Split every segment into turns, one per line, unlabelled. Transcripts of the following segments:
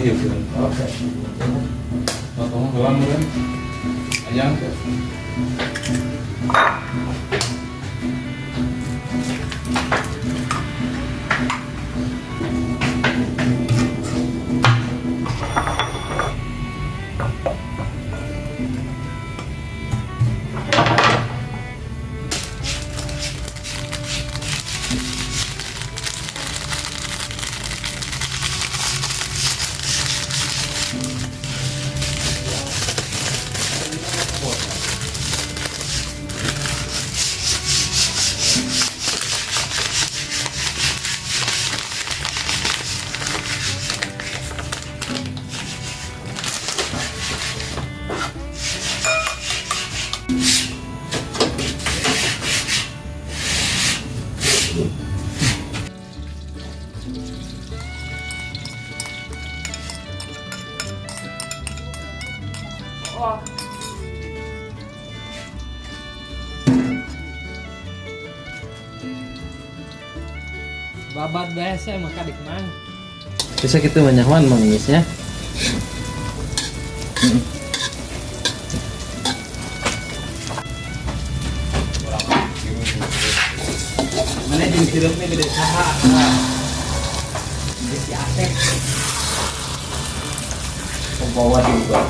iya kan. Oke. Potong gelang kan. Ayang ke.
Babat biasa maka dikemang.
Bisa gitu banyak man mengisnya.
Mana jeung sirupnya gede saha. Gede si Asep.
Pembawa juga.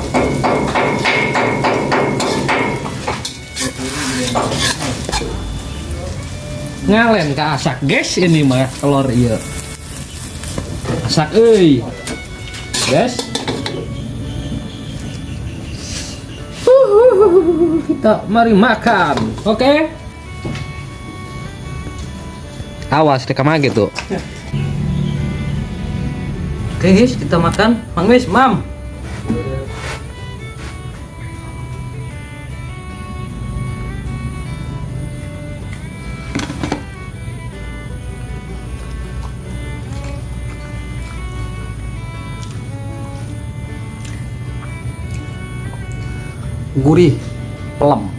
Ngalen ka asak guys ini mah telur ieu. Asak euy. Guys. Kita mari makan. Oke. Awas teh kamage tuh.
Oke guys, kita makan. Mang Wis, Mam.
Gurih, pelem.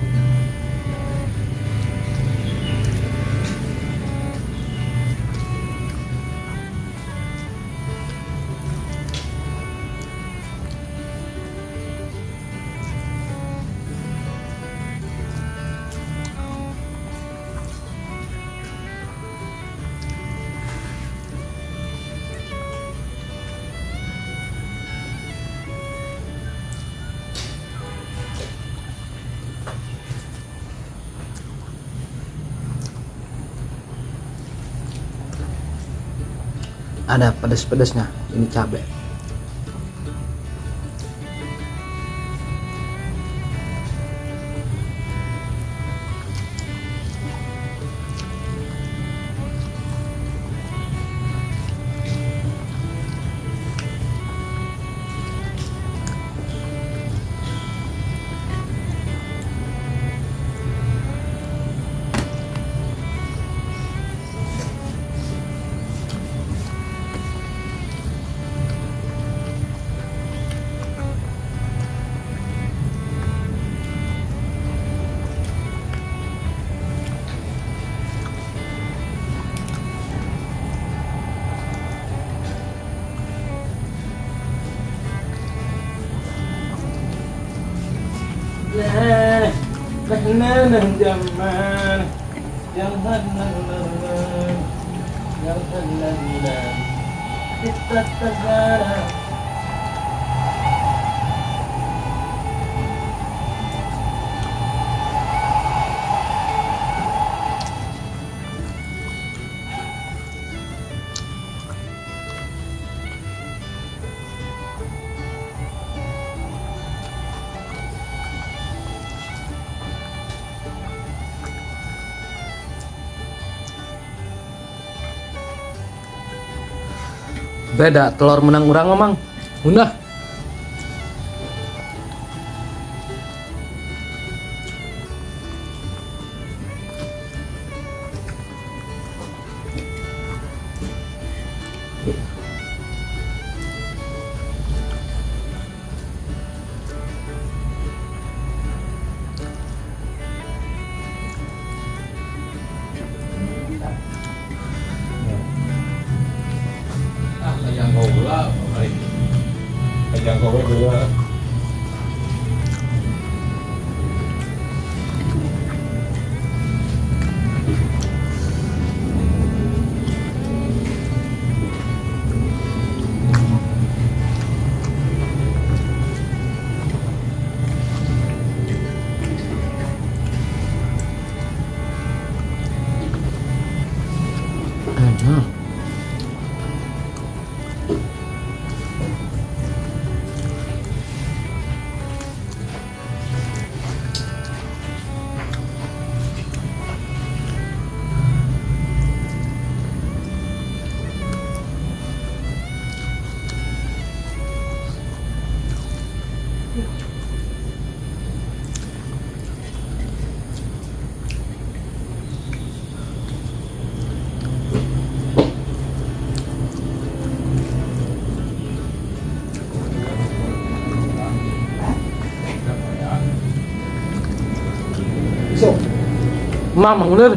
Ada pedas-pedasnya, ini cabai.
Kehinanan zaman yang hendak kita tegara.
Beda telur menang urang emang. Udah.
Yang mau gula, yang kowe dulu.
Mam, Mang Munir.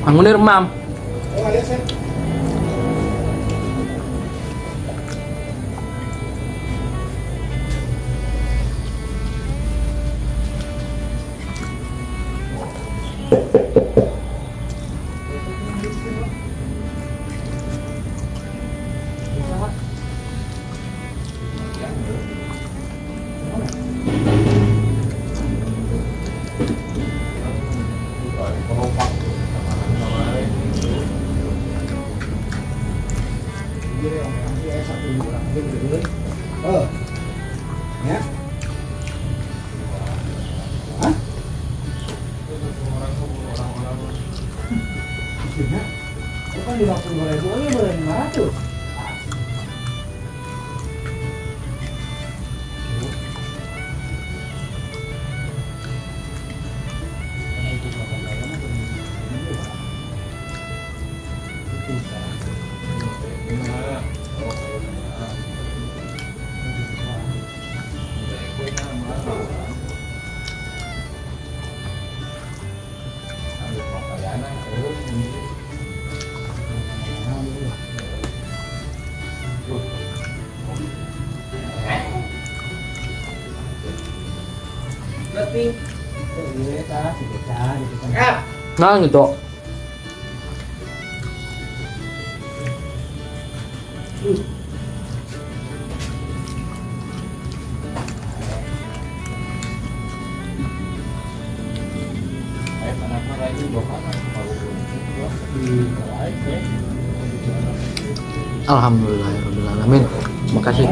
Mang Munir, Mam.
Ya. Hah? Bukan 50.000 aja boleh 500.
Nah, gitu. Alhamdulillahirobbilalamin. Terima kasih.